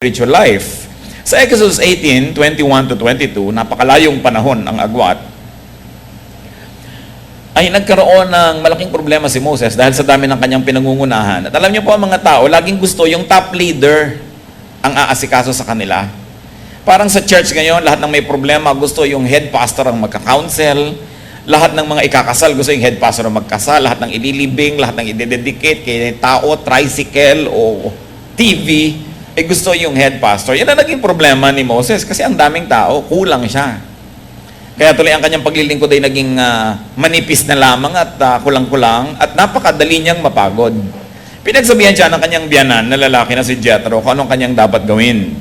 spiritual life. Sa Exodus 18:21 to 22, napakalayong panahon ang agwat, ay nagkaroon ng malaking problema si Moses dahil sa dami ng kanyang pinangungunahan. At alam niyo po, ang mga tao, laging gusto yung top leader ang aasikaso sa kanila. Parang sa church ngayon, lahat ng may problema, gusto yung head pastor ang magka-counsel. Lahat ng mga ikakasal, gusto yung head pastor ang magkasal. Lahat ng ililibing, lahat ng idededicate kay tao, tricycle o TV, gusto yung head pastor. Yan ang naging problema ni Moses kasi ang daming tao, kulang siya. Kaya tuloy ang kanyang paglilingkod ay naging manipis na lamang at kulang-kulang at napakadali niyang mapagod. Pinagsabihan siya ng kanyang biyanan na lalaki na si Jethro kung anong kanyang dapat gawin.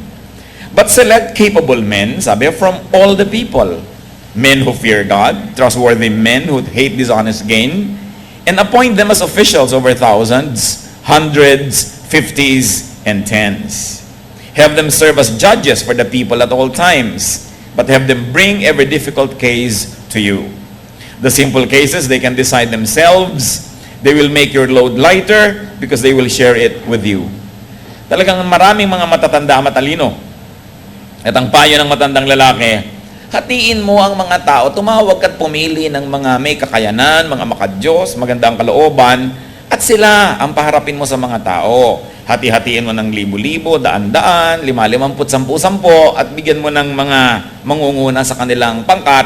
But select capable men, sabi, from all the people. Men who fear God, trustworthy men who hate dishonest gain, and appoint them as officials over thousands, hundreds, fifties, and tens. Have them serve as judges for the people at all times, but have them bring every difficult case to you. The simple cases they can decide themselves. They will make your load lighter because they will share it with you. Talagang maraming mga matatanda, matalino. At ang payo ng matandang lalaki, hatiin mo ang mga tao, tumawag at pumili ng mga may kakayanan, mga makadiyos, magandang kalooban, at sila ang paharapin mo sa mga tao. Hati-hatiin mo ng libo-libo, daan-daan, 5-50, 10-10, at bigyan mo ng mga mangunguna sa kanilang pangkat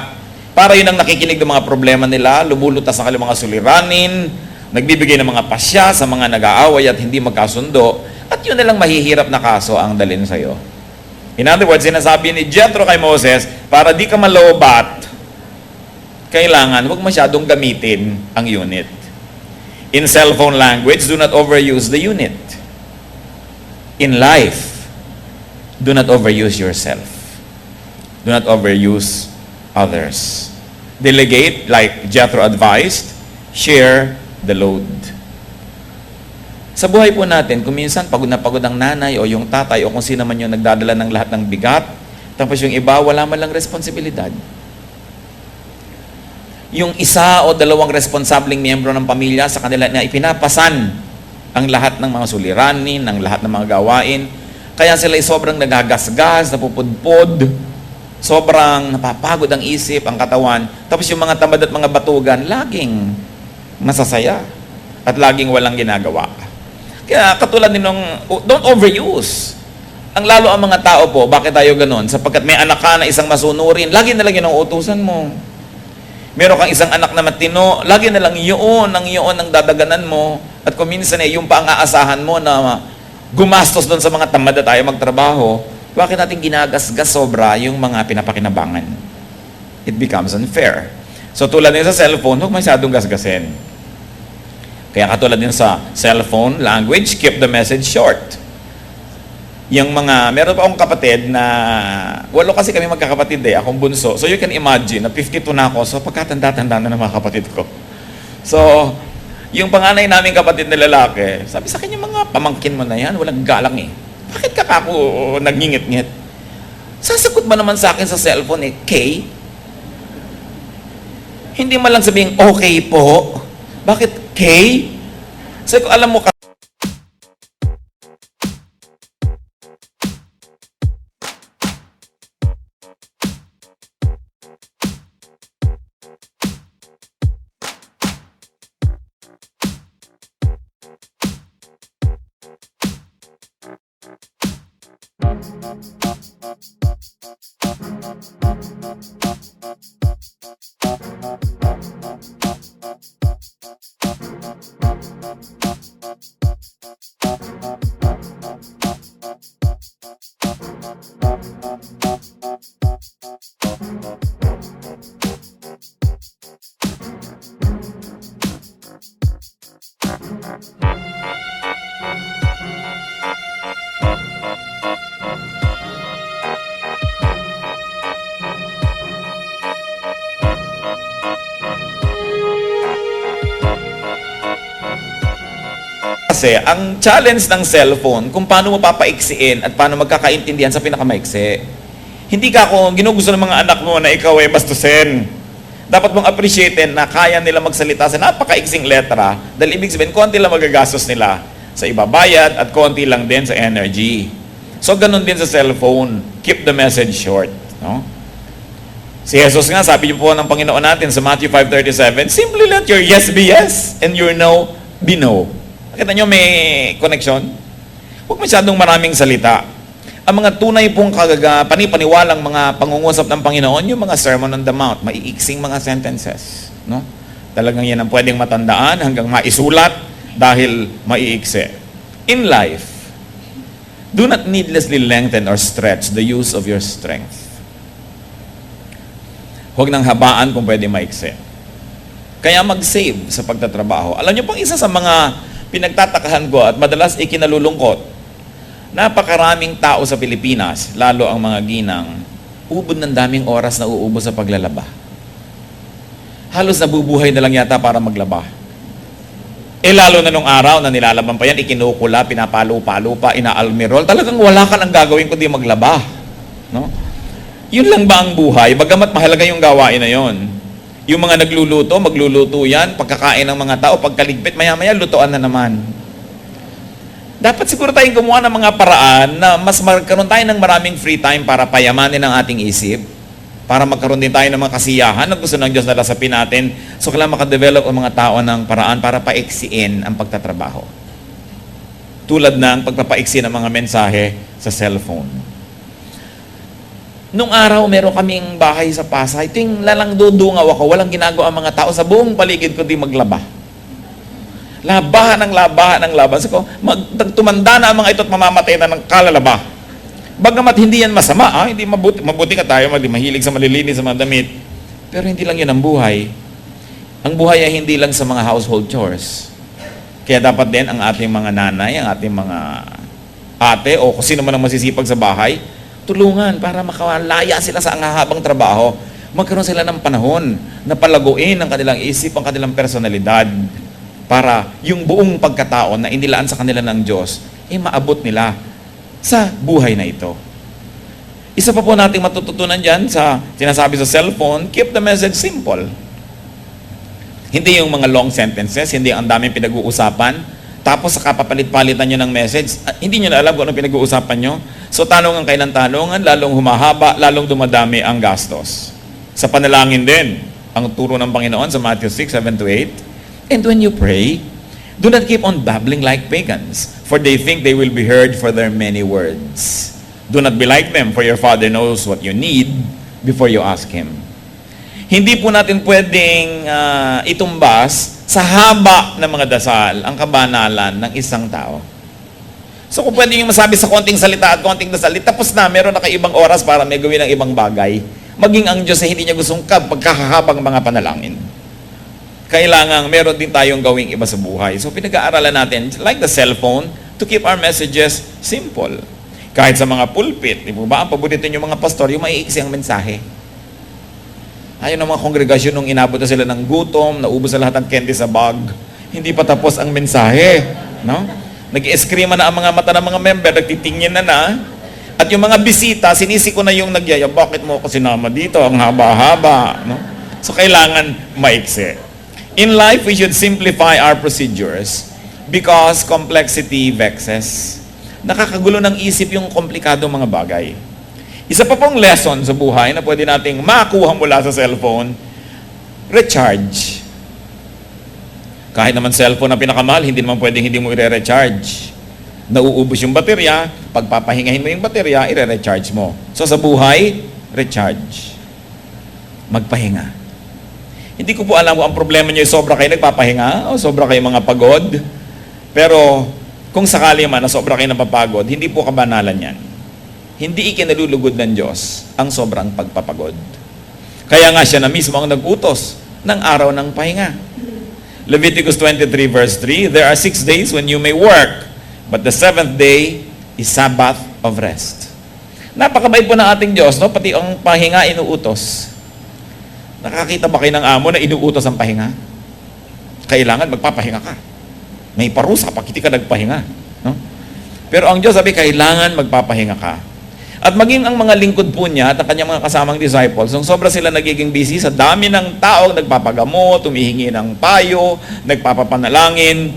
para yun ang nakikinig ng mga problema nila, lumulutas sa kanilang mga suliranin, nagbibigay ng mga pasya sa mga nag-aaway at hindi magkasundo, at yun na lang mahihirap na kaso ang dalhin sa'yo. In other words, sinasabi ni Jethro kay Moses, para di ka malobat, kailangan huwag masyadong gamitin ang unit. In cellphone language, do not overuse the unit. In life, do not overuse yourself. Do not overuse others. Delegate, like Jethro advised, share the load. Sa buhay po natin, kung minsan pagod na pagod ang nanay o yung tatay o kung sino man yung nagdadala ng lahat ng bigat, tapos yung iba, wala man lang responsibilidad. Yung isa o dalawang responsableng miyembro ng pamilya sa kanila na ipinapasan ang lahat ng mga suliranin, ang lahat ng mga gawain. Kaya sila ay sobrang nagagasgas, napupudpod, sobrang napapagod ang isip, ang katawan. Tapos yung mga tamad at mga batugan, laging masasaya at laging walang ginagawa. Kaya katulad ninong, don't overuse. Ang lalo ang mga tao po, bakit tayo ganon? Sapagkat may anak ka na isang masunurin, lagi na lang yun ang utusan mo. Meron kang isang anak na matino, lagi na lang yun ang dadaganan mo. At kung minsan yung pa ang aasahan mo na gumastos doon sa mga tamad na tayo magtrabaho, bakit natin ginagasgas sobra yung mga pinapakinabangan? It becomes unfair. So tulad din sa cellphone, huwag masyadong gasgasin. Kaya katulad din sa cellphone language, keep the message short. Yung mga, meron pa akong kapatid na, 8 kasi kami magkakapatid akong bunso. So you can imagine, na 52 na ako, so pagkatanda-tanda na ng mga kapatid ko. So, yung panganay naming kapatid na lalaki, sabi sa akin, yung mga pamangkin mo na yan, walang galang Bakit ka kako nagngingit-ngit? Sasagot ba naman sa akin sa cellphone K? Hindi man lang sabihin, okay po. Bakit K? Sabi ko, alam mo ka, kasi ang challenge ng cellphone kung paano mo papaiksiin at paano magkakaintindihan sa pinakamaiksi. Hindi ka ako ginugusto ng mga anak mo na ikaw bastusin. Dapat mong appreciatein na kaya nila magsalita sa napakaiksing letra dahil ibig sabihin, konti lang magagastos nila sa ibabayad at konti lang din sa energy. So, ganun din sa cellphone. Keep the message short. No? Si Jesus nga, sabi niyo po ng Panginoon natin sa Matthew 5:37, simply let your yes be yes and your no be no. Nakita niyo may connection? Huwag masyadong maraming salita. Ang mga tunay pong panipaniwalang mga pangungusap ng Panginoon, yung mga Sermon on the Mount, maiiksing mga sentences. No? Talagang yan ang pwedeng matandaan hanggang maisulat dahil maiiksi. In life, do not needlessly lengthen or stretch the use of your strength. Huwag nang habaan kung pwede maiksi. Kaya mag-save sa pagtatrabaho. Alam niyo pong isa sa mga pinagtatakahan ko at madalas ikinalulungkot, napakaraming tao sa Pilipinas, lalo ang mga ginang, ubod ng daming oras na uubos sa paglalaba. Halos nabubuhay na lang yata para maglaba. Lalo na nung araw na nilalaban pa yan, ikinukula, pinapalo-palo pa, inaalmirol, talagang wala ka nang gagawin kundi maglaba. No? Yun lang ba ang buhay? Bagamat mahalaga yung gawain na yon. Yung mga nagluluto, magluluto yan, pagkakain ng mga tao, pagkaligpit, maya-maya, lutoan na naman. Dapat siguro tayong gumawa ng mga paraan na mas magkaroon tayo ng maraming free time para payamanin ang ating isip, para magkaroon din tayo ng mga kasiyahan na gusto ng Diyos na lasapin natin. So, kailangan makadevelop ang mga tao ng paraan para paiksiin ang pagtatrabaho. Tulad ng pagpapaiksi ng mga mensahe sa cellphone. Nung araw, meron kaming bahay sa Pasay. Ito yung lalang dudungaw ako. Walang ginagawa ang mga tao sa buong paligid kundi maglaba. Labahan ng labahan ng laban. So, tumanda na ang mga ito at mamamatay na ng kalalaba. Bagamat hindi yan masama, hindi mabuti ka tayo, mahilig sa malilinis sa mga damit. Pero hindi lang yun ang buhay. Ang buhay ay hindi lang sa mga household chores. Kaya dapat din ang ating mga nanay, ang ating mga ate, o kung sino man ang masisipag sa bahay, tulungan para makalaya sila sa anghahabang trabaho. Magkaroon sila ng panahon na palaguin ang kanilang isip, ang kanilang personalidad para yung buong pagkatao na inilaan sa kanila ng Diyos, maabot nila sa buhay na ito. Isa pa po nating matututunan dyan sa sinasabi sa cellphone, keep the message simple. Hindi yung mga long sentences, hindi ang daming pinag-uusapan, tapos sa kapapalit-palitan nyo ng message, hindi nyo na alam kung anong pinag-uusapan nyo. So tanongan kayo ng tanongan, lalong humahaba, lalong dumadami ang gastos. Sa panalangin din, ang turo ng Panginoon sa Matthew 6:7-8, and when you pray, do not keep on babbling like pagans, for they think they will be heard for their many words. Do not be like them, for your Father knows what you need before you ask Him. Hindi po natin pwedeng itumbas sa haba ng mga dasal ang kabanalan ng isang tao. So kung pwede yung masabi sa konting salita at konting dasal, tapos na, meron na kayo ibang oras para may gawin ng ibang bagay. Maging ang Diyos ay hindi niya gustong pagkakahabang mga panalangin. Kailangan meron din tayong gawing iba sa buhay. So pinag-aaralan natin, like the cellphone, to keep our messages simple. Kahit sa mga pulpit, di ba? Ang paborito yung mga pastor, yung maiiksi ang mensahe. Ayun ang mga kongregasyon nung inabot na sila ng gutom, naubos na lahat ng candy sa bag, hindi pa tapos ang mensahe. No? Nag-eskrima na ang mga mata ng mga member, nagtitingin na. At yung mga bisita, sinisiko na yung nagyaya, bakit mo ako sinama dito? Ang haba-haba. No? So kailangan maiksi. In life, we should simplify our procedures because complexity vexes. Nakakagulo ng isip yung komplikadong mga bagay. Isa pa pong lesson sa buhay na pwede nating makuha mula sa cellphone, recharge. Kahit naman cellphone na pinakamahal, hindi naman pwedeng hindi mo i-recharge. Nauubos yung baterya, pagpapahingahin mo yung baterya, i-recharge mo. So sa buhay, recharge. Magpahinga. Hindi ko po alam kung ang problema nyo ay sobra kayo nagpapahinga o sobra kayo mga pagod. Pero kung sakali man na sobra kayo napapagod, hindi po kabanalan yan. Hindi ikinalulugod ng Diyos ang sobrang pagpapagod. Kaya nga siya na mismo ang nag-utos ng araw ng pahinga. Leviticus 23 verse 3, there are 6 days when you may work, but the 7th day is Sabbath of rest. Napakabait po ng ating Diyos, no? Pati ang pahinga inuutos. Nakakita ba kayo ng amo na inuutos ang pahinga? Kailangan magpapahinga ka. May parusa pag hindi ka nagpahinga. No? Pero ang Diyos sabi, kailangan magpapahinga ka. At maging ang mga lingkod po niya at ang kanyang mga kasamang disciples, nung sobra sila nagiging busy sa dami ng taong nagpapagamot, tumihingi ng payo, nagpapapanalangin,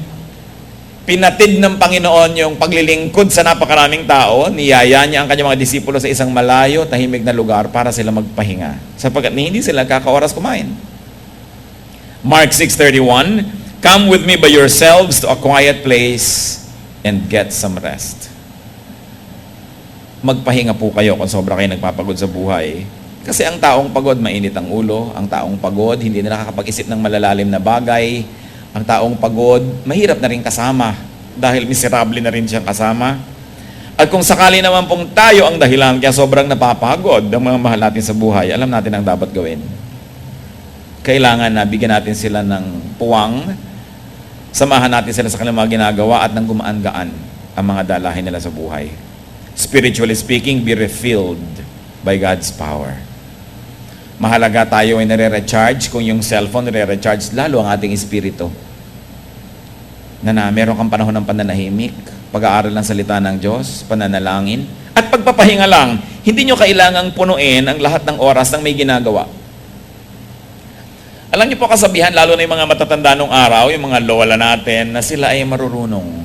Pinatid ng Panginoon yung paglilingkod sa napakaraming tao, niyaya niya ang kanyang mga disipulo sa isang malayo, tahimik na lugar para sila magpahinga. Sapagkat hindi sila kakaoras kumain. Mark 6:31, "Come with me by yourselves to a quiet place and get some rest." Magpahinga po kayo kung sobra kayo nagpapagod sa buhay. Kasi ang taong pagod, mainit ang ulo. Ang taong pagod, hindi na nakakapag-isip ng malalalim na bagay. Ang taong pagod, mahirap na rin kasama dahil miserable na rin siyang kasama. At kung sakali naman pong tayo ang dahilan kaya sobrang napapagod ang mga mahal natin sa buhay, alam natin ang dapat gawin. Kailangan na bigyan natin sila ng puwang, samahan natin sila sa kanilang mga ginagawa at nang gumaan-gaan ang mga dalahin nila sa buhay. Spiritually speaking, be refilled by God's power. Mahalaga tayo ay nare-recharge. Kung yung cellphone nare-recharge, lalo ang ating espiritu. Na meron kang panahon ng pananahimik, pag-aaral ng salita ng Diyos, pananalangin, at pagpapahinga lang. Hindi nyo kailangang punuin ang lahat ng oras ng may ginagawa. Alam niyo po kasabihan, lalo na yung mga matatanda nung araw, yung mga lola natin, na sila ay marurunong.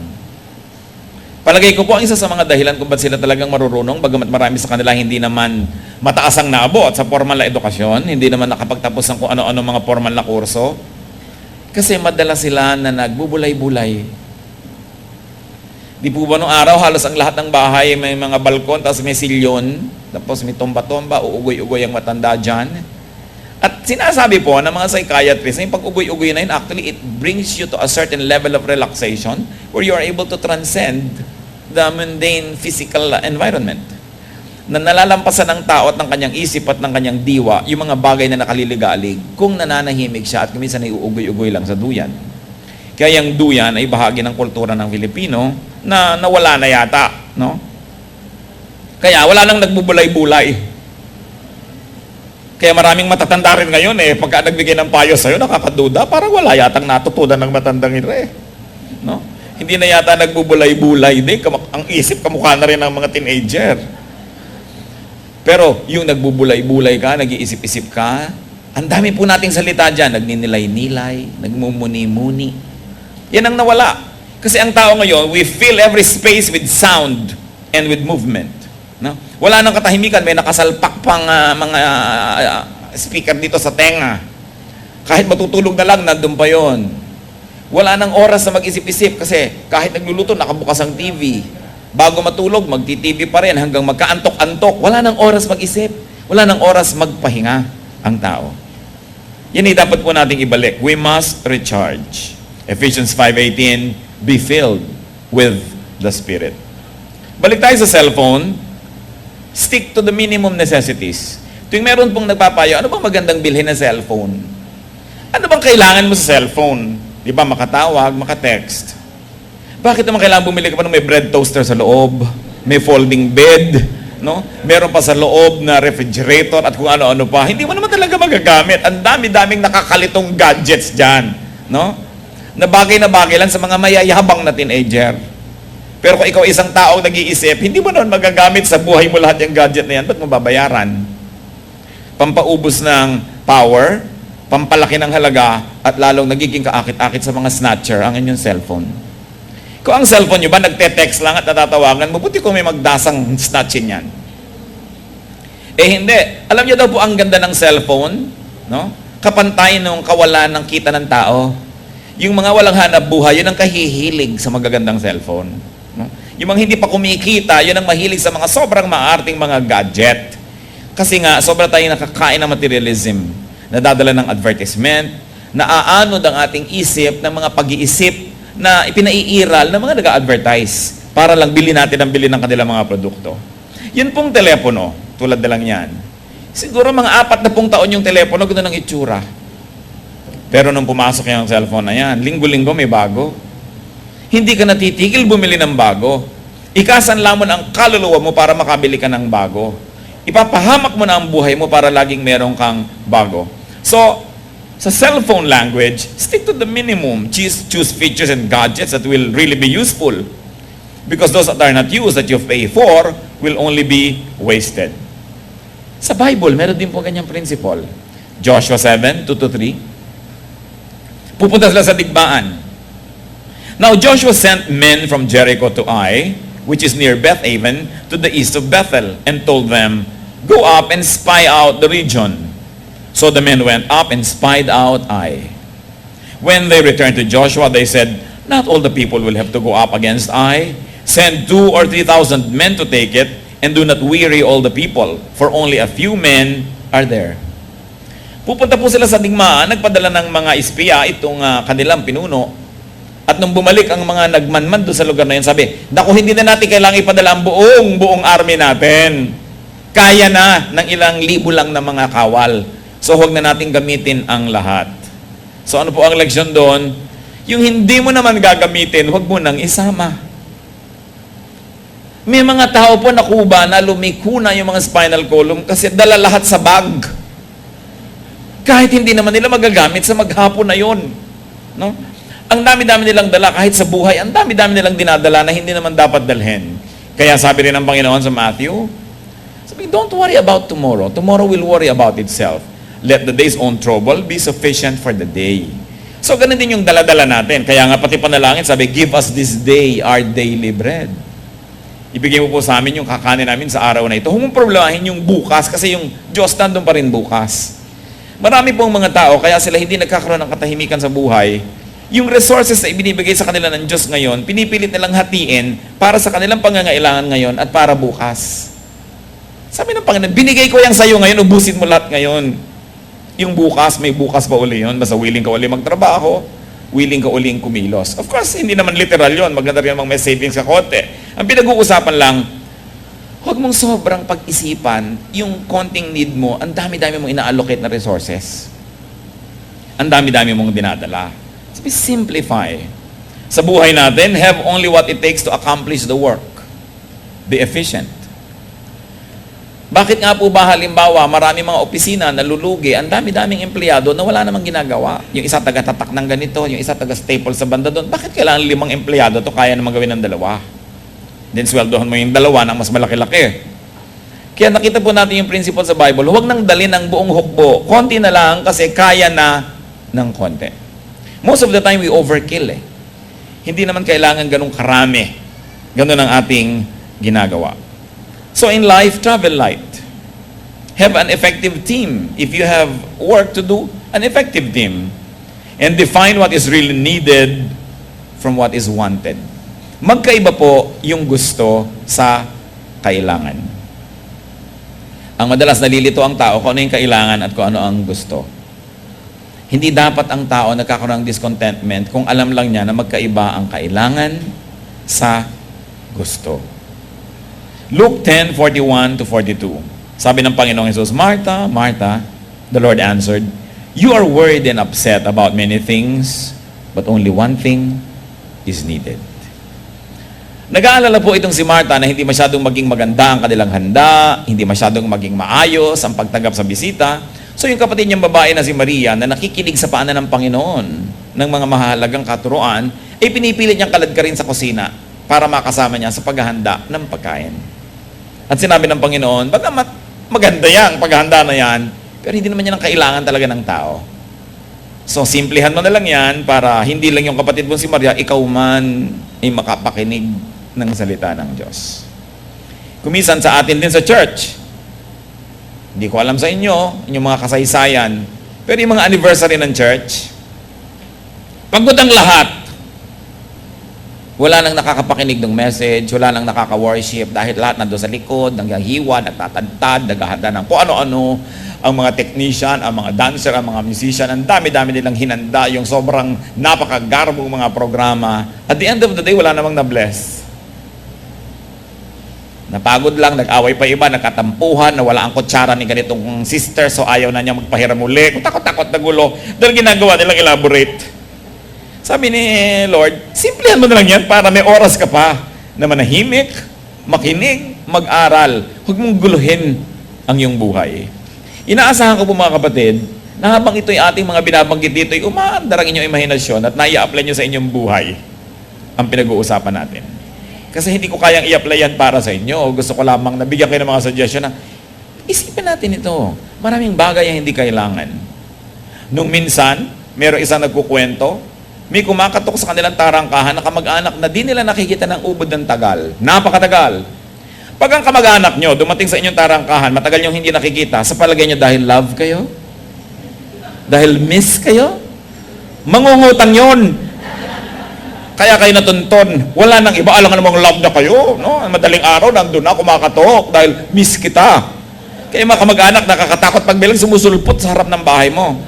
Palagay ko po, ang isa sa mga dahilan kung ba't sila talagang marurunong, bagamat marami sa kanila hindi naman mataas ang naabot sa formal na edukasyon, hindi naman nakapagtapos ng kung ano-ano mga formal na kurso, kasi madala sila na nagbubulay-bulay. Di po ba nung araw, halos ang lahat ng bahay may mga balkon, tapos may silyon, tapos may tomba-tomba, uugoy-ugoy ang matanda dyan. At sinasabi po ng mga psychiatrists na yung pag-ugoy-ugoy na yun, actually, it brings you to a certain level of relaxation where you are able to transcend the mundane physical environment. Na nalalampasan ng tao at ng kanyang isip at ng kanyang diwa yung mga bagay na nakaliligalig kung nananahimik siya at kuminsan ay uugoy-ugoy lang sa duyan. Kaya yung duyan ay bahagi ng kultura ng Filipino na nawala na yata, no? Kaya wala nang nagbubulay-bulay. Kaya maraming matatanda rin ngayon pagka nagbigay ng payo sa'yo, nakakaduda, parang wala yatang natutunan ng matandang ito no? Hindi na yata nagbubulay-bulay din, ang isip kamukha na rin ng mga teenager. Pero yung nagbubulay-bulay ka, nag-iisip-isip ka, ang dami po nating salita dyan, nagninilay-nilay, nagmumuni-muni. Yan ang nawala. Kasi ang tao ngayon, we fill every space with sound and with movement. No? Wala nang katahimikan, may nakasalpak pang mga speaker dito sa tenga. Kahit matutulog na lang, nandun pa yon. Wala nang oras na mag-isip-isip kasi kahit nagluluto, nakabukas ang TV. Bago matulog, magti-TV pa rin hanggang magkaantok-antok. Wala nang oras mag-isip. Wala nang oras magpahinga ang tao. Yan ay dapat po nating ibalik. We must recharge. Ephesians 5:18, be filled with the Spirit. Balik tayo sa cellphone. Stick to the minimum necessities. Tuwing meron pong nagpapayo, ano bang magandang bilhin na cellphone? Ano bang kailangan mo sa cellphone? Di ba, makatawag, makatext. Bakit naman kailangan bumili ka pa ng may bread toaster sa loob? May folding bed, no? Meron pa sa loob na refrigerator at kung ano-ano pa. Hindi mo naman talaga magagamit. Ang dami-daming nakakalitong gadgets dyan, no? Na bagay lang sa mga mayayabang na teenager. Pero kung ikaw isang taong nag-iisip, hindi mo naman magagamit sa buhay mo lahat yung gadget na yan, ba't mo babayaran? Pampaubos ng power, pampalaki ng halaga, at lalong nagiging kaakit-akit sa mga snatcher ang inyong cellphone. Kung ang cellphone nyo ba, nagte-text lang at natatawagan, mabuti kung may magdasang snatchin yan. Hindi. Alam niyo daw po ang ganda ng cellphone, no? Kapantay nung kawalan ng kita ng tao. Yung mga walang hanap buhay, yun ang kahihilig sa magagandang cellphone. No? Yung mga hindi pa kumikita, yun ang mahilig sa mga sobrang maarting mga gadget. Kasi nga, sobra tayong nakakain ng materialism. Nadadala ng advertisement, naaanod ang ating isip ng mga pag-iisip na ipinaiiral ng mga nag-advertise para lang bilhin natin ang bilhin ng kanilang mga produkto. Yun pong telepono, tulad na lang yan. Siguro mga 40 taon yung telepono, ganoon ang itsura. Pero nung pumasok yung cellphone na yan, linggo-linggo may bago. Hindi ka natitigil bumili ng bago. Ikasanla mo na ang kaluluwa mo para makabili ka ng bago. Ipapahamak mo na ang buhay mo para laging meron kang bago. So, sa cellphone language, stick to the minimum. Choose features and gadgets that will really be useful. Because those that are not used, that you pay for, will only be wasted. Sa Bible, meron din po ganyang principle. Joshua 7, 2-3. Pupunta sila sa digmaan. Now Joshua sent men from Jericho to Ai, which is near Bethaven, to the east of Bethel, and told them, "Go up and spy out the region." So the men went up and spied out Ai. When they returned to Joshua, they said, "Not all the people will have to go up against Ai. Send 2,000 or 3,000 men to take it, and do not weary all the people, for only a few men are there." Pupunta po sila sa digmaan, nagpadala ng mga espiya itong kanilang pinuno. At nung bumalik ang mga nagmanman doon sa lugar na yun, sabi, "Naku, hindi na natin kailangang ipadala ang buong army natin. Kaya na ng ilang libo lang na mga kawal. So huwag na natin gamitin ang lahat." So ano po ang leksyon doon? Yung hindi mo naman gagamitin, huwag mo nang isama. May mga tao po na Kuba na lumiko na yung mga spinal column kasi dala lahat sa bag. Kahit hindi naman nila magagamit sa maghapon na yun. No? Ang dami-dami nilang dala kahit sa buhay, ang dami-dami nilang dinadala na hindi naman dapat dalhin. Kaya sabi rin ng Panginoon sa Matthew, sabi, "Don't worry about tomorrow. Tomorrow will worry about itself. Let the day's own trouble be sufficient for the day." So ganun din yung dala-dala natin. Kaya nga pati panalangin, sabi, "Give us this day our daily bread." Ibigay mo po sa amin yung kakanin namin sa araw na ito. Huwag mong problemahin yung bukas kasi yung Diyos nandun pa rin bukas. Marami pong mga tao, kaya sila hindi nagkakaroon ng katahimikan sa buhay. Yung resources na ibinibigay sa kanila ng Diyos ngayon, pinipilit nilang hatiin para sa kanilang pangangailangan ngayon at para bukas. Sabi ng Panginoon, binigay ko yan sa'yo ngayon, ubusin mo lahat ngayon. Yung bukas, may bukas pa uli yun. Basta willing ka uli magtrabaho, willing ka uling kumilos. Of course, hindi naman literal yun. Maganda rin mga may savings ka konti. Ang pinag-uusapan lang, huwag mong sobrang pag-isipan yung konting need mo, ang dami-dami mong ina-allocate na resources. Ang dami-dami mong dinadala. Sabi, simplify. Sa buhay natin, have only what it takes to accomplish the work. Be efficient. Bakit nga po ba halimbawa, marami mga opisina na lulugi, ang dami-daming empleyado na wala namang ginagawa. Yung isa taga-tatak ng ganito, yung isa taga-staple sa banda doon. Bakit kailangan 5 empleyado to kaya naman gawin ng 2? Then sweldohan mo yung 2 ng mas malaki-laki. Kaya nakita po natin yung principle sa Bible, huwag nang dalhin ang buong hukbo. Konti na lang kasi kaya na ng konti. Most of the time, we overkill eh. Hindi naman kailangan ganun karami. Ganun ang ating ginagawa. So in life, travel light. Have an effective team. If you have work to do, an effective team. And define what is really needed from what is wanted. Magkaiba po yung gusto sa kailangan. Ang madalas nalilito ang tao kung ano yung kailangan at kung ano ang gusto. Hindi dapat ang tao nagkakaroon ng discontentment kung alam lang niya na magkaiba ang kailangan sa gusto. Luke 10:41-42. Sabi ng Panginoong Jesus, "Martha, Martha," the Lord answered, "You are worried and upset about many things, but only one thing is needed." Nag-aalala po itong si Martha na hindi masyadong maging maganda ang kanilang handa, hindi masyadong maging maayos ang pagtanggap sa bisita. So yung kapatid niyang babae na si Maria na nakikinig sa paanan ng Panginoon ng mga mahalagang katuruan, ay pinipilit niyang kalad ka rin sa kusina para makasama niya sa paghahanda ng pagkain. At sinabi ng Panginoon, bagamat maganda yan, paghahanda na yan, pero hindi naman yan ang kailangan talaga ng tao. So simplihan mo na lang yan para hindi lang yung kapatid mo si Maria, ikaw man ay makapakinig ng salita ng Diyos. Kumisan sa atin din sa church, hindi ko alam sa inyo, inyong mga kasaysayan, pero yung mga anniversary ng church, pagod ang lahat. Wala nang nakakapakinig ng message, wala nang nakaka-worship dahil lahat nandun sa likod, nangyahiwa, nagtatadtad, naghahanda ng kung ano-ano, ang mga technician, ang mga dancer, ang mga musician, ang dami-dami nilang hinanda, yung sobrang napakagarbong mga programa. At the end of the day, wala namang na-bless. Napagod lang, nag-away pa iba, nagkatampuhan, na wala ang kutsara ni ganitong sister, so ayaw na niya magpahiram uli. Takot-takot na gulo, dahil ginagawa nilang elaborate. Sabi ni Lord, simplihan mo na lang yan para may oras ka pa na manahimik, makinig, mag-aral. Huwag mong guluhin ang iyong buhay. Inaasahan ko po mga kapatid, na habang ito'y ating mga binabanggit dito, ay umaandar ang inyong imahinasyon at nai-apply nyo sa inyong buhay ang pinag-uusapan natin. Kasi hindi ko kayang i-apply yan para sa inyo. Gusto ko lamang nabigyan kayo ng mga suggestion na isipin natin ito. Maraming bagay ang hindi kailangan. Nung minsan, mayroong isang nagkukwento May kumakatok sa kanilang tarangkahan na kamag-anak na di nila nakikita ng ubod ng tagal. Napakatagal. Pag ang kamag-anak nyo dumating sa inyong tarangkahan, matagal nyo hindi nakikita, sa palagay nyo dahil love kayo? Dahil miss kayo? Mangungutang yon. Kaya kayo natunton. Wala nang iba. Alam nga namang love na kayo. No? Madaling araw, nandun na, kumakatok dahil miss kita. Kaya mga kamag-anak, nakakatakot pag bilang sumusulpot sa harap ng bahay mo.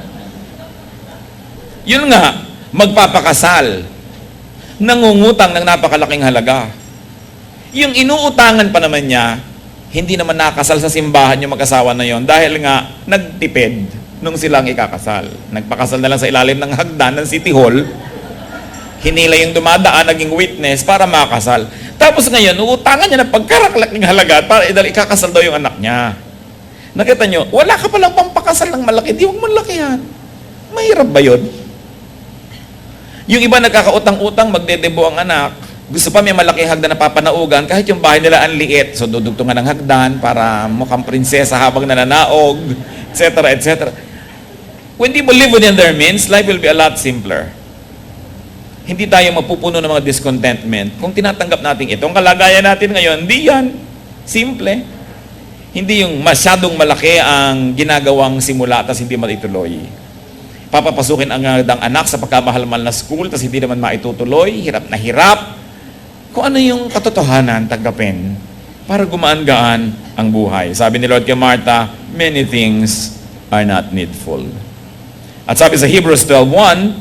Yun nga, magpapakasal. Nangungutang ng napakalaking halaga. Yung inuutangan pa naman niya, hindi naman nakasal sa simbahan yung mag-asawa na yon dahil nga nagtipid nung silang ikakasal. Nagpakasal na lang sa ilalim ng hagdan ng City Hall. Hinila yung dumadaan, naging witness para makasal. Tapos ngayon, uutangan niya ng pagkaraklaking halaga para ikakasal daw yung anak niya. Nakita niyo, wala ka palang pampakasal ng malaki, di huwag malakihan. Mahirap ba yun? Yung iba nagkakautang-utang, magdedebo ang anak. Gusto pa may malaking hagdan na papanaugan, kahit yung bahay nila ang liit. So dudugtungan ng hagdan para mukhang prinsesa habang nananaog, etc., etc. When people live within their means, life will be a lot simpler. Hindi tayo mapupuno ng mga discontentment kung tinatanggap natin itong kalagayan natin ngayon. Hindi yan. Simple. Hindi yung masyadong malaki ang ginagawang simula tas hindi maituloy. Papapasukin ang anak sa pagkamahal-mahal na school tas hindi naman maitutuloy. Hirap na hirap. Kung ano yung katotohanan, tanggapin para gumaan-gaan ang buhay. Sabi ni Lord kay Martha, many things are not needful. At sabi sa Hebrews 12:1,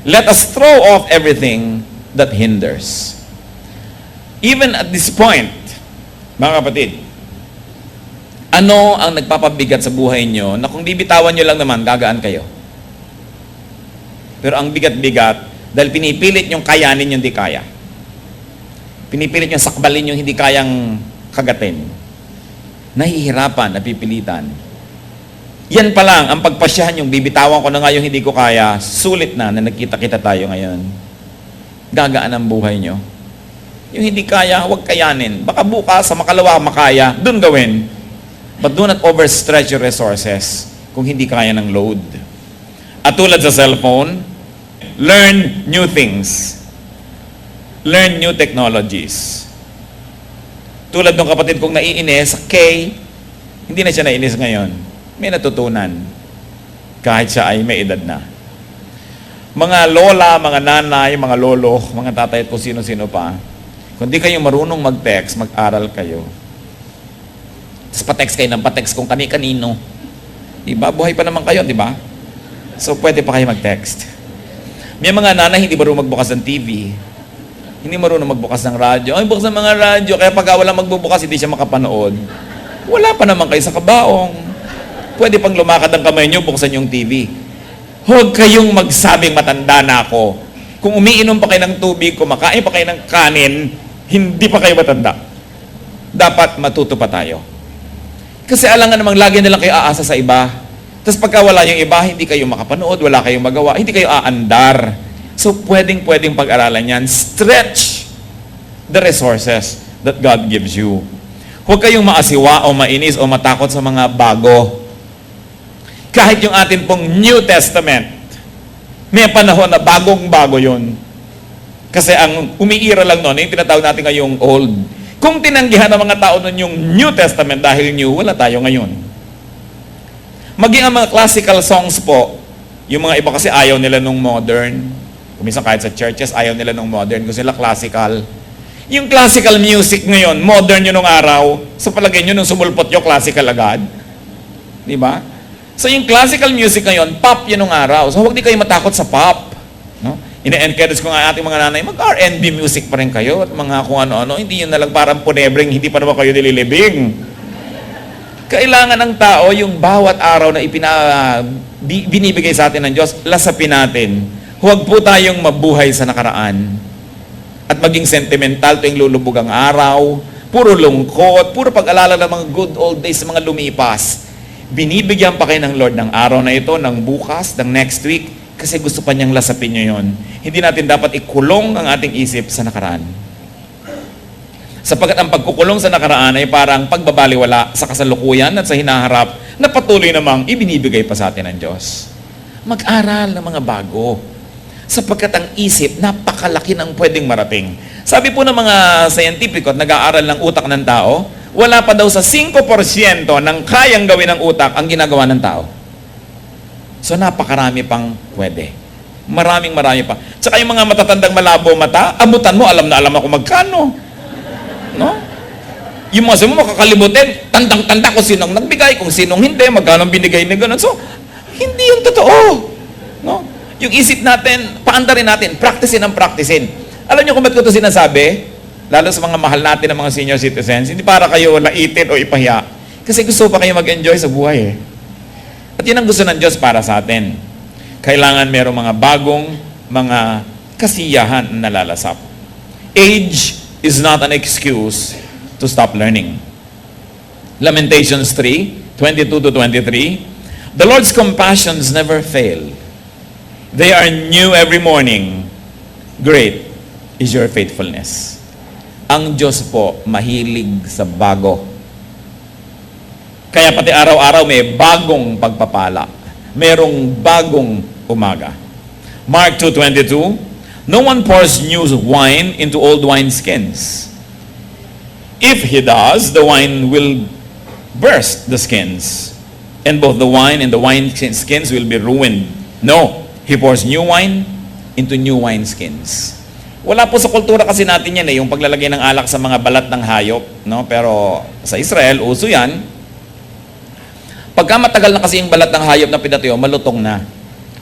let us throw off everything that hinders. Even at this point, mga kapatid, ano ang nagpapabigat sa buhay nyo na kung bibitawan nyo lang naman, gagaan kayo? Pero ang bigat-bigat, dahil pinipilit nyong kayanin yung di kaya. Pinipilit nyong sakbalin yung hindi kayang kagatin. Nahihirapan, napipilitan. Yan pa lang, ang pagpasyahan yung bibitawan ko na nga yung hindi ko kaya, sulit na nagkita-kita tayo ngayon. Gagaan ang buhay nyo. Yung hindi kaya, huwag kayanin. Baka bukas, sa makalawa, makaya, dun gawin. But do not overstretch your resources kung hindi kaya ng load. At tulad sa cellphone, learn new things. Learn new technologies. Tulad ng kapatid kong naiinis, sa K, hindi na siya naiinis ngayon. May natutunan kahit siya ay may edad na. Mga lola, mga nanay, mga lolo, mga tatay at kung sino-sino pa, kung di kayo marunong mag-text, mag-aral kayo. Tapos pa-text kayo ng pa-text kung kani-kanino. Diba? Buhay pa naman kayo, diba? So, pwede pa kayo mag-text. May mga nanay hindi marunong magbukas ng TV. Hindi marunong magbukas ng radyo. Ay, bukas ng mga radyo. Kaya pag walang magbubukas, hindi siya makapanood. Wala pa naman kayo sa kabaong. Pwede pang lumakad ang kamay nyo, buksan yung TV. Huwag kayong magsabing matanda na ako. Kung umiinom pa kayo ng tubig, kumakain pa kayo ng kanin, hindi pa kayo matanda. Dapat matuto pa tayo. Kasi alam nga namang lagi na lang kayo aasa sa iba. Tapos pagka wala yung iba, hindi kayo makapanood, wala kayong magawa, hindi kayo aandar. So pwedeng pag-aralan yan. Stretch the resources that God gives you. Huwag kayong maasiwa o mainis o matakot sa mga bago. Kahit yung atin pong New Testament, may panahon na bagong-bago yun. Kasi ang umiira lang noon, yung tinatawag natin ngayong old. Kung tinanggihan ng mga tao nun yung New Testament dahil new, wala tayo ngayon. Maging ang mga classical songs po, yung mga iba kasi ayaw nila nung modern. Kuminsan kahit sa churches, ayaw nila nung modern. Gusto nila classical. Yung classical music ngayon, modern yun nung araw, sa palagay nyo nung sumulpot yung classical agad. Di ba? So yung classical music ngayon, pop yun nung araw. So huwag di kayo matakot sa pop. No? Ina-encourage ko nga ating mga nanay, mag-R&B music pa rin kayo at mga kung ano-ano. Hindi yun na lang parang punebreng, hindi pa naman kayo nililibing. Kailangan ng tao yung bawat araw na binibigay sa atin ng Diyos, lasapin natin. Huwag po tayong mabuhay sa nakaraan at maging sentimental tuwing lulubog ang araw, puro lungkot, puro pag-alala ng mga good old days, mga lumipas. Binibigyan pa kayo ng Lord ng araw na ito, ng bukas, ng next week, kasi gusto pa niyang lasapin niyo yon. Hindi natin dapat ikulong ang ating isip sa nakaraan. Sapagkat ang pagkukulong sa nakaraan ay parang pagbabaliwala sa kasalukuyan at sa hinaharap na patuloy namang ibinibigay pa sa atin ng Diyos. Mag-aral ng mga bago. Sapagkat ang isip, napakalaki ng pwedeng marating. Sabi po ng mga scientific at nag-aaral ng utak ng tao, wala pa daw sa 5% ng kayang gawin ng utak ang ginagawa ng tao. So napakarami pang pwede. Marami pa. Tsaka yung mga matatandang malabo mata, abutan mo, alam na alam ako magkano. No? Yung mga sabi mo, makakalimutin, tandang-tanda kung sinong nagbigay, kung sinong hindi, magkano binigay na gano'n. So, hindi yung totoo. No? Yung isip natin, paandarin natin, practicein. Alam niyo kung ba't ko ito sinasabi? Lalo sa mga mahal natin ng mga senior citizens, hindi para kayo laitin o ipahiya. Kasi gusto pa kayo mag-enjoy sa buhay eh. At yun ang gusto ng Diyos para sa atin. Kailangan merong mga bagong mga kasiyahan na nalalasap. Age is not an excuse to stop learning. Lamentations 3:22-23. The Lord's compassions never fail. They are new every morning. Great is your faithfulness. Ang Diyos po mahilig sa bago. Kaya pati araw-araw may bagong pagpapala. Merong bagong umaga. Mark 2:22. No one pours new wine into old wineskins. If he does, the wine will burst the skins, and both the wine and the wineskins will be ruined. No, he pours new wine into new wineskins. Wala po sa kultura kasi natin yan yung paglalagay ng alak sa mga balat ng hayop, no? Pero sa Israel, uso yan. Pagka matagal na kasi yung balat ng hayop na pinatuyo, malutong na.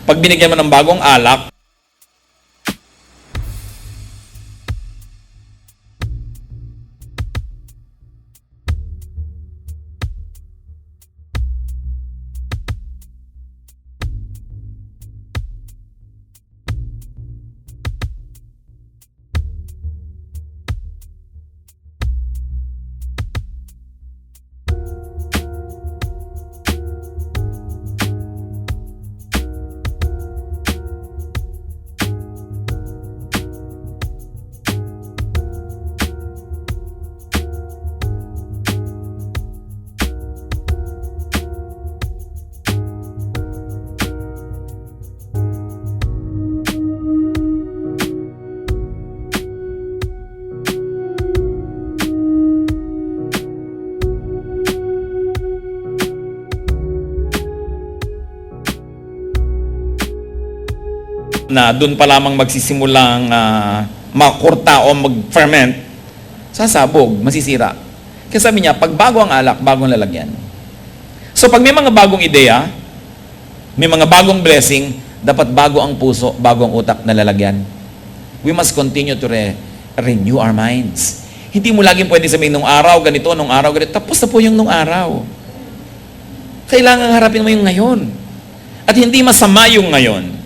Pag binigyan mo ng bagong alak, na doon pa lamang magsisimulang makurta o mag-ferment, sasabog, masisira. Kaya sabi niya, pag bago ang alak, bagong lalagyan. So pag may mga bagong ideya, may mga bagong blessing, dapat bago ang puso, bago ang utak na lalagyan. We must continue to renew our minds. Hindi mo laging pwede sabihin, nung araw ganito, tapos na po yung nung araw. Kailangan harapin mo yung ngayon. At hindi masama yung ngayon.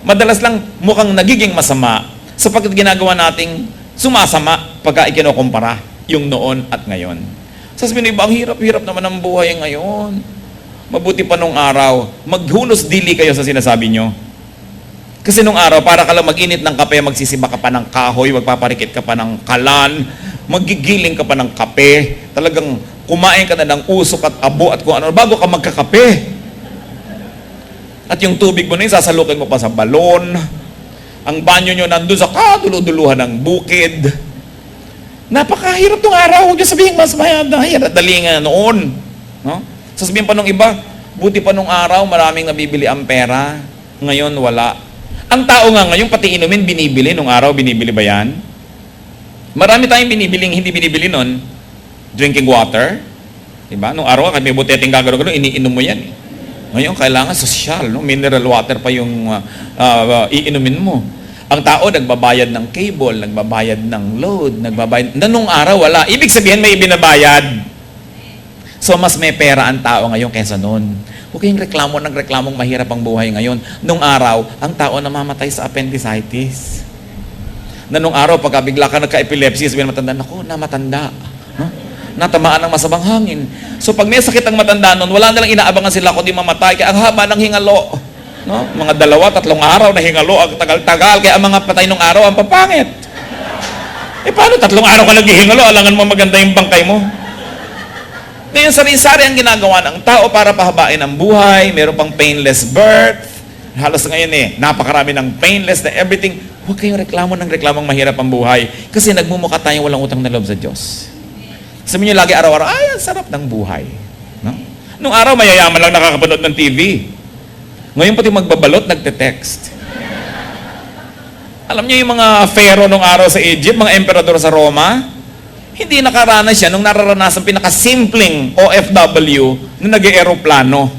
Madalas lang mukhang nagiging masama sapagkat ginagawa nating sumasama pagka ikinokumpara yung noon at ngayon. Sasabihin ng iba, ang hirap-hirap naman ang buhay ngayon. Mabuti pa nung araw, maghunos dili kayo sa sinasabi nyo. Kasi nung araw, para ka lang mag-init ng kape, magsisiba ka pa ng kahoy, magpaparikit ka pa ng kalan, magigiling ka pa ng kape, talagang kumain ka na ng usok at abo at kung ano, bago ka magkakape. At yung tubig mo na yun, sasalukin mo pa sa balon. Ang banyo nyo nandun sa kaduluduluhan ng bukid. Napakahirap tong araw. Huwag yung sabihin, mas mahirap. Dali nga noon. No? Sasabihin pa nung iba, buti pa nung araw, maraming nabibili ang pera. Ngayon, wala. Ang tao nga ngayon, pati inumin, binibili. Nung araw, binibili ba yan? Marami tayong binibiling hindi binibili nun. Drinking water. Diba? Nung araw, kahit may buteteng gagano-gano, iniinom mo yan. Ngayon, kailangan sosyal, no? Mineral water pa yung iinumin mo. Ang tao, nagbabayad ng cable, nagbabayad ng load, nagbabayad. Nung araw, wala. Ibig sabihin, may ibinabayad. So, mas may pera ang tao ngayon kaysa noon. Huwag kayong nagreklamong mahirap ang buhay ngayon. Nung araw, ang tao namamatay sa appendicitis. Nung araw, pagka bigla ka nagka-epilepsy, sabihin matanda, naku, namatanda. No? Natamaan ng masamang hangin. So pag may sakit ang matanda nun, wala nalang inaabangan sila kundi mamatay. Kaya ang haba ng hingalo. No? Mga 2-3 araw na hingalo, ang tagal-tagal. Kaya ang mga patay nung araw, ang papangit. Paano 3 araw ka naghihingalo? Alangan mo maganda yung bangkay mo. Ngayon, sari-sari ang ginagawa ng tao para pahabain ang buhay. Meron pang painless birth. halos ngayon napakarami ng painless na everything. Huwag kayong reklamo ng reklamong mahirap ang buhay. Kasi nagmumukha tayong walang utang na loob sa Diyos. Sabi niyo lagi araw-araw, ay, ang sarap ng buhay. No? Nung araw, mayayaman lang nakakapanood ng TV. Ngayon pati magbabalot, nagte-text. Alam niyo yung mga pharaoh nung araw sa Egypt, mga emperador sa Roma, hindi nakaranas siya nung nararanasan pinakasimpleng OFW na nag-aeroplano.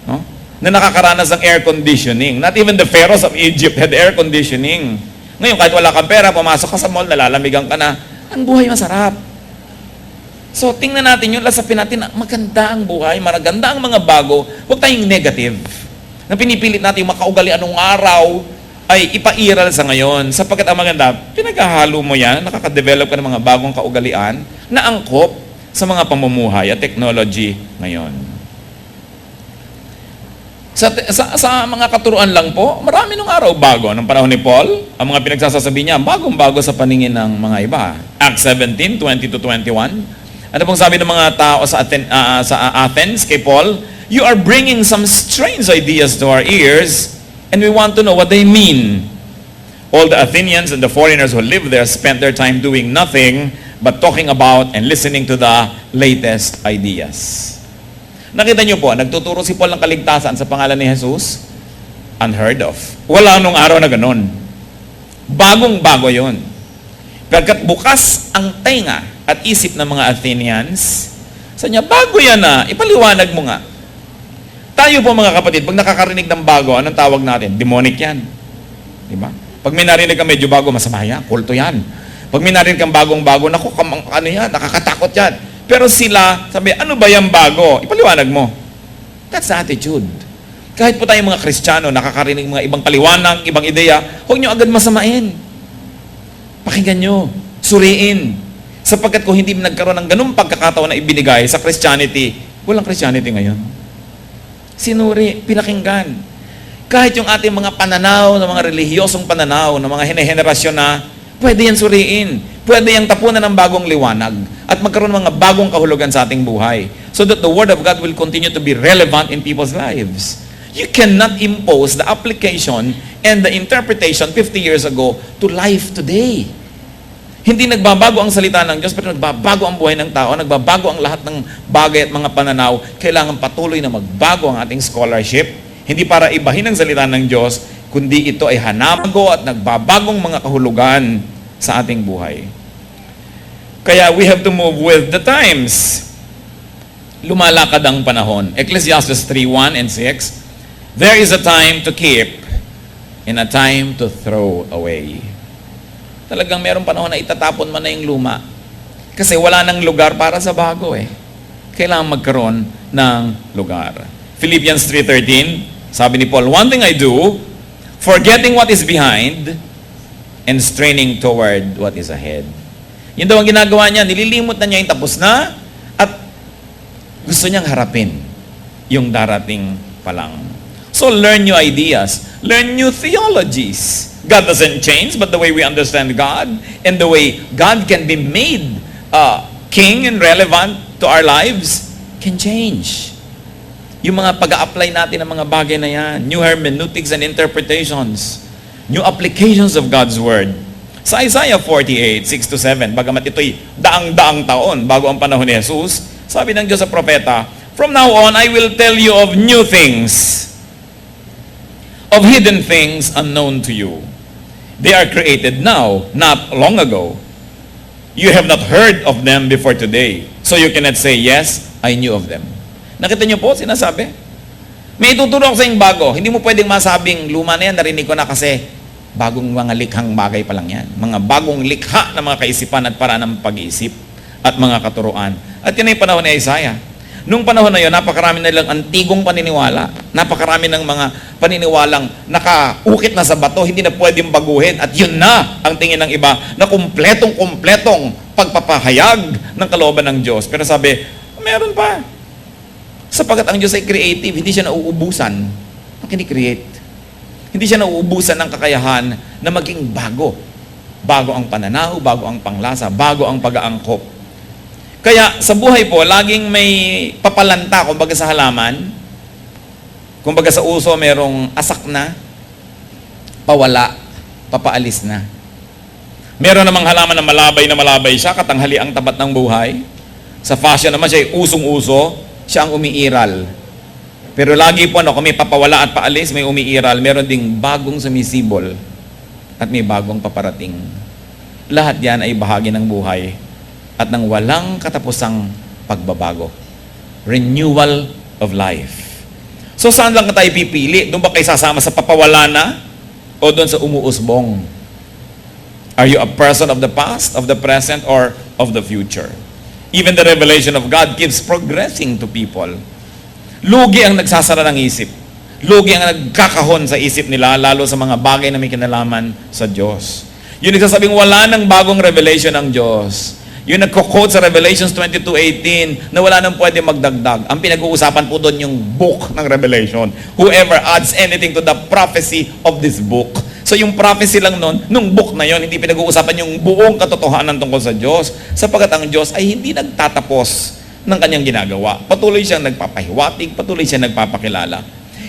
No? Na nakakaranas ng air conditioning. Not even the pharaohs of Egypt had air conditioning. Ngayon, kahit wala kang pera, pumasok ka sa mall, nalalamigan ka na, ang buhay masarap. So, tingnan natin yun, lasapin natin, maganda ang buhay, maganda ang mga bago, huwag tayong negative. Na pinipilit natin yung makaugalian ng araw, ay ipairal sa ngayon. Sapagkat ang maganda, pinaghahalo mo yan, nakaka-develop ka ng mga bagong kaugalian na angkop sa mga pamumuhay at technology ngayon. Sa mga katuruan lang po, marami nung araw bago. Nung panahon ni Paul, ang mga pinagsasasabi niya, bagong-bago sa paningin ng mga iba. Acts 17, 20-21. Ano pong sabi ng mga tao sa Athens kay Paul? You are bringing some strange ideas to our ears, and we want to know what they mean. All the Athenians and the foreigners who live there spent their time doing nothing but talking about and listening to the latest ideas. Nakita niyo po, nagtuturo si Paul ng kaligtasan sa pangalan ni Jesus? Unheard of. Wala nung araw na ganun. Bagong-bago yun. Pagkat bukas ang tenga at isip ng mga Athenians, sa niya, bago yan ipaliwanag mo nga. Tayo po mga kapatid, pag nakakarinig ng bago, anong tawag natin? Demonic yan. Diba? Pag may narinig ka medyo bago, masama yan, kulto yan. Pag may narinig kang bagong-bago, naku, ano yan, nakakatakot yan. Pero sila, sabi, ano ba yung bago? Ipaliwanag mo. That's the attitude. Kahit po tayong mga Kristiyano, nakakarinig mga ibang paliwanag, ibang ideya, huwag nyo agad masamain. Pakinggan nyo, suriin. Sapagkat kung hindi nagkaroon ng ganung pagkakataon na ibinigay sa Christianity, walang Christianity ngayon. Sinuri, pinakinggan. Kahit yung ating mga pananaw, ng mga relihiyosong pananaw, ng mga henerasyon na, pwede yan suriin. Pwede yang tapunan ng bagong liwanag at magkaroon ng mga bagong kahulugan sa ating buhay so that the Word of God will continue to be relevant in people's lives. You cannot impose the application and the interpretation 50 years ago to life today. Hindi nagbabago ang salita ng Diyos, pero nagbabago ang buhay ng tao, nagbabago ang lahat ng bagay at mga pananaw. Kailangan patuloy na magbago ang ating scholarship, hindi para ibahin ang salita ng Diyos, kundi ito ay hanago at nagbabagong mga kahulugan sa ating buhay. Kaya we have to move with the times. Lumalakad ang panahon. Ecclesiastes 3:1 and 6, there is a time to keep and a time to throw away. Talagang merong panahon na itatapon man na yung luma. Kasi wala nang lugar para sa bago Kailangan magkaroon ng lugar. Philippians 3:13, sabi ni Paul, one thing I do, forgetting what is behind and straining toward what is ahead. Yun daw ang ginagawa niya, nililimot na niya yung tapos na at gusto niyang harapin yung darating pa lang. So learn new ideas, learn new theologies. God doesn't change, but the way we understand God and the way God can be made king and relevant to our lives can change. Yung mga pag-a-apply natin ng mga bagay na yan, new hermeneutics and interpretations, new applications of God's Word. Sa Isaiah 48, 6-7, bagamat ito'y daang-daang taon bago ang panahon ni Jesus, sabi ng Diyos sa propeta, from now on, I will tell you of new things, of hidden things unknown to you. They are created now, not long ago. You have not heard of them before today, so you cannot say, yes, I knew of them. Nakita niyo po, sinasabi? May ituturo ako sa inyong bago. Hindi mo pwedeng masabing, luma na yan, narinig ko na kasi bagong mga likhang bagay pa lang yan. Mga bagong likha na mga kaisipan at paraan ng pag-iisip at mga katuruan. At yan ay panahon ni Isaiah. Nung panahon na yun, napakarami na lang antigong paniniwala. Napakarami ng mga paniniwalang nakaukit na sa bato, hindi na pwedeng baguhin. At yun na ang tingin ng iba na kumpletong pagpapahayag ng kalooban ng Diyos. Pero sabi, meron pa. Sapagat ang Diyos ay creative, hindi siya nauubusan ang kini-create. Hindi siya nauubusan ng kakayahan na maging bago. Bago ang pananaw, bago ang panglasa, bago ang pag-aangkop. Kaya sa buhay po, laging may papalanta, kumbaga sa halaman. Kumbaga sa uso, merong asak na, pawala, papaalis na. Meron namang halaman na malabay siya, katanghali ang tapat ng buhay. Sa fashion naman siya, usong-uso, siya ang umiiral. Pero lagi po, kung may papawala at paalis, may umiiral, meron ding bagong sumisibol at may bagong paparating. Lahat yan ay bahagi ng buhay at ng walang katapusang pagbabago. Renewal of life. So saan lang tayo pipili? Doon ba kayo sasama sa papawala na? O doon sa umuusbong? Are you a person of the past, of the present, or of the future? Even the revelation of God keeps progressing to people. Lugi ang nagsasara ng isip. Lugi ang nagkakahon sa isip nila, lalo sa mga bagay na may kinalaman sa Diyos. Yung nagsasabing wala ng bagong revelation ng Diyos. Yung nagko-quote sa Revelations 22:18 na wala nang pwede magdagdag. Ang pinag-uusapan po doon yung book ng Revelation. Whoever adds anything to the prophecy of this book. So yung prophecy lang nun, nung book na yon, hindi pinag-uusapan yung buong katotohanan tungkol sa Diyos. Sapagkat ang Diyos ay hindi nagtatapos ng kanyang ginagawa. Patuloy siyang nagpapahiwatig, patuloy siyang nagpapakilala.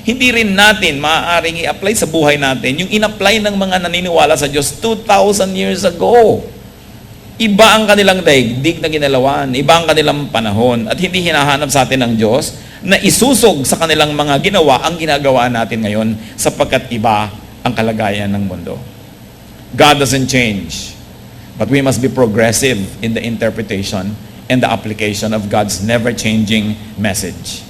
Hindi rin natin maaaring i-apply sa buhay natin yung in-apply ng mga naniniwala sa Diyos 2,000 years ago. Iba ang kanilang daigdig na ginalawan, iba ang kanilang panahon, at hindi hinahanap sa atin ng Diyos na isusog sa kanilang mga ginawa ang ginagawa natin ngayon sapagkat iba ang kalagayan ng mundo. God doesn't change, but we must be progressive in the interpretation and the application of God's never-changing message.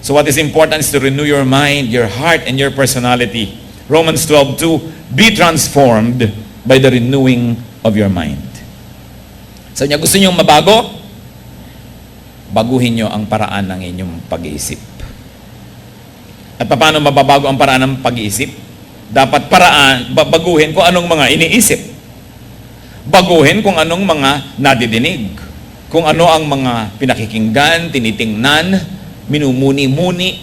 So what is important is to renew your mind, your heart, and your personality. Romans 12:2, be transformed by the renewing of your mind. Sabi niya, gusto niyong mabago? Baguhin niyo ang paraan ng inyong pag-iisip. At paano mababago ang paraan ng pag-iisip? Dapat baguhin kung anong mga iniisip. Baguhin kung anong mga nadidinig. Kung ano ang mga pinakikinggan, tinitingnan, minumuni-muni,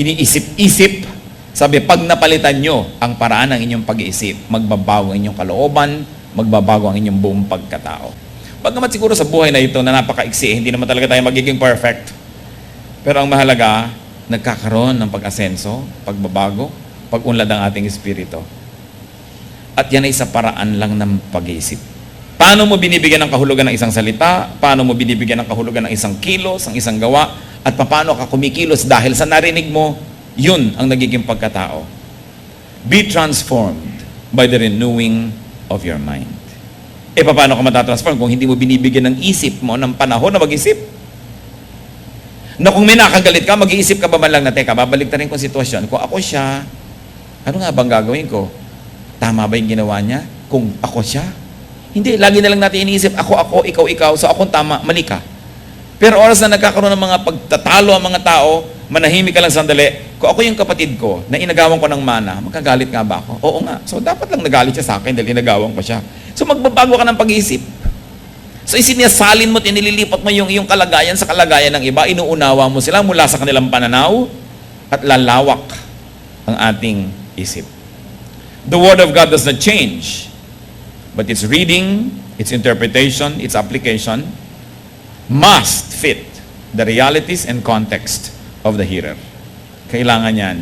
iniisip-isip. Sabi, pag napalitan nyo ang paraan ng inyong pag-iisip, magbabago ang inyong kalooban, magbabago ang inyong buong pagkatao. Pagkamat siguro sa buhay na ito na napaka-iksi, hindi naman talaga tayo magiging perfect. Pero ang mahalaga, nagkakaroon ng pag-asenso, pagbabago, pag-unlad ang ating espiritu. At yan ay sa paraan lang ng pag-iisip. Paano mo binibigyan ng kahulugan ng isang salita? Paano mo binibigyan ng kahulugan ng isang kilos, ng isang gawa? At paano ka kumikilos dahil sa narinig mo, yun ang nagiging pagkatao. Be transformed by the renewing of your mind. Paano ka matatransform kung hindi mo binibigyan ng isip mo, ng panahon na mag-isip? Na kung may nakagalit ka, mag-iisip ka ba man lang na, teka, babalik na rin kong sitwasyon. Kung ako siya, ano nga bang gagawin ko? Tama ba yung ginawa niya? Kung ako siya? Hindi, lagi na lang natin iniisip, ako, ikaw, so akong tama, mali ka. Pero oras na nagkakaroon ng mga pagtatalo ang mga tao, manahimik ka lang sandali, kung ako yung kapatid ko, na inagawan ko ng mana, magkagalit nga ba ako? Oo nga. So dapat lang nagalit siya sa akin dahil inagawan ko siya. So magbabago ka ng pag-iisip. So isinasalin mo, inililipat mo yung kalagayan sa kalagayan ng iba, inuunawa mo sila mula sa kanilang pananaw at lalawak ang ating isip. The Word of God does not change, but its reading, its interpretation, its application must fit the realities and context of the hearer. Kailangan yan,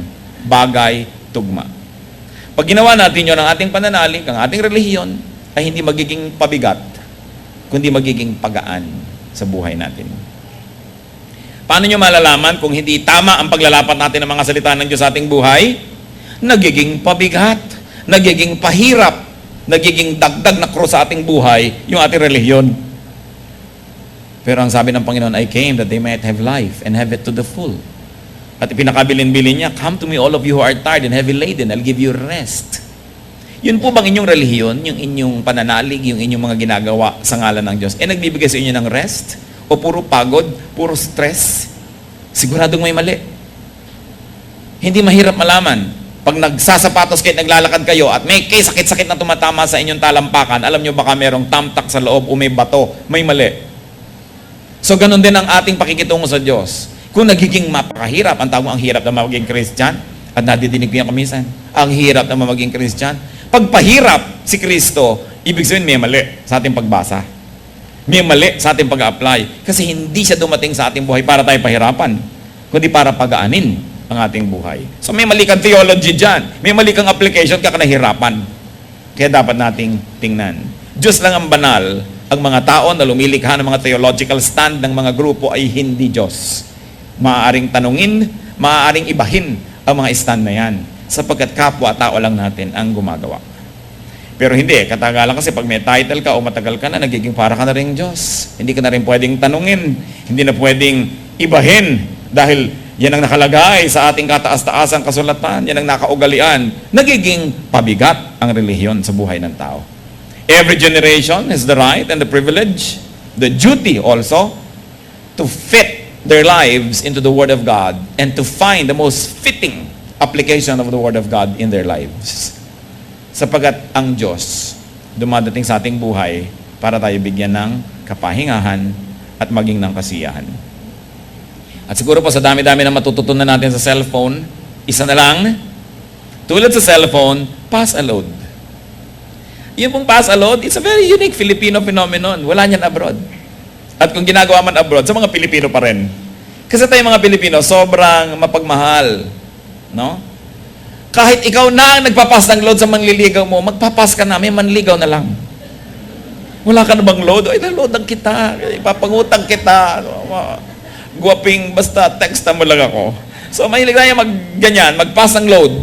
bagay, tugma. Pag ginawa natin yun ang ating pananalig, ang ating relihiyon, ay hindi magiging pabigat, kundi magiging pagaan sa buhay natin. Paano nyo malalaman kung hindi tama ang paglalapat natin ng mga salita ng Diyos sa ating buhay? Nagiging pabigat, nagiging pahirap, nagiging dagdag na krus sa ating buhay, yung ating relihiyon. Pero ang sabi ng Panginoon, I came that they might have life and have it to the full. At pinakabilin-bilin niya, come to me all of you who are tired and heavy laden, I'll give you rest. Yun po bang inyong relihiyon, yung inyong pananalig, yung inyong mga ginagawa sa ngalan ng Diyos, nagbibigay sa inyo ng rest? O puro pagod, puro stress? Siguradong may mali. Hindi mahirap malaman. Pag nagsasapatos kayo, naglalakad kayo, at may sakit-sakit na tumatama sa inyong talampakan, alam nyo baka merong tamtak sa loob o may bato, may mali. So ganun din ang ating pakikitungo sa Diyos. Kung nagiging mapakahirap, ang tawag ang hirap na maging Christian, at nadidinig ko yan kamisan, ang hirap na maging Christian. Pagpahirap si Kristo, ibig sabihin may mali sa ating pagbasa. May mali sa ating pag-apply. Kasi hindi siya dumating sa ating buhay para tayo pahirapan, kundi para pagaanin ang ating buhay. So may mali kang theology dyan. May mali kang application, kaya ka nahirapan. Kaya dapat nating tingnan. Diyos lang ang banal. Ang mga tao na lumilikha ng mga theological stand ng mga grupo ay hindi Diyos. Maaaring tanungin, maaaring ibahin ang mga stand na yan. Sapagkat kapwa-tao lang natin ang gumagawa. Pero hindi, katagalan kasi pag may title ka o matagal ka na, nagiging para ka na rin Diyos. Hindi ka na rin pwedeng tanungin, hindi na pwedeng ibahin dahil yan ang nakalagay sa ating kataas-taasang kasulatan, yan ang nakaugalian. Nagiging pabigat ang relihiyon sa buhay ng tao. Every generation has the right and the privilege, the duty also, to fit their lives into the Word of God and to find the most fitting application of the Word of God in their lives. Sapagat ang Diyos dumadating sa ating buhay para tayo bigyan ng kapahingahan at maging ng kasiyahan. At siguro po sa dami-dami na matututunan natin sa cellphone, isa na lang, tulad sa cellphone, pass a load. Yung pong pass a load, it's a very unique Filipino phenomenon. Wala niyan abroad. At kung ginagawa man abroad, sa mga Pilipino pa rin. Kasi tayo mga Pilipino, sobrang mapagmahal. No? Kahit ikaw na ang nagpapas ng load sa manliligaw mo, magpapas ka na, may manligaw na lang. Wala ka na bang load? Ay, loadan kita. Ipapangutang kita. Guwaping, basta textan mo lang ako. So, mahilig tayo ganyan, magpass ng load.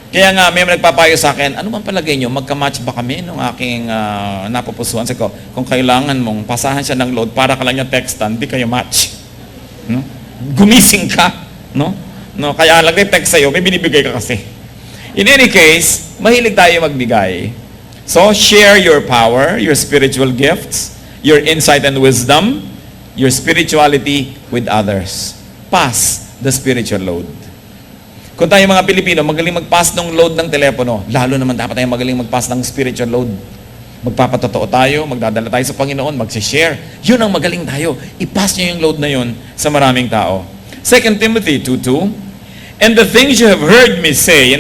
Kaya nga, may nagpapayo sa akin, ano bang palagay nyo, magka-match ba kami nung aking napupusuan? Sabi ko, kung kailangan mong pasahan siya ng load para ka lang yung textan, di kayo match. No? Gumising ka. No? No, kaya lang text sa'yo, may binibigay ka kasi. In any case, mahilig tayo magbigay. So, share your power, your spiritual gifts, your insight and wisdom, your spirituality with others. Pass the spiritual load. Kung tayo mga Pilipino, magaling mag-pass ng load ng telepono, lalo naman dapat tayo magaling mag-pass ng spiritual load. Magpapatotoo tayo, magdadala tayo sa Panginoon, mag-share. Yun ang magaling tayo. I-pass nyo yung load na yun sa maraming tao. 2 Timothy 2:2, and the things you have heard me say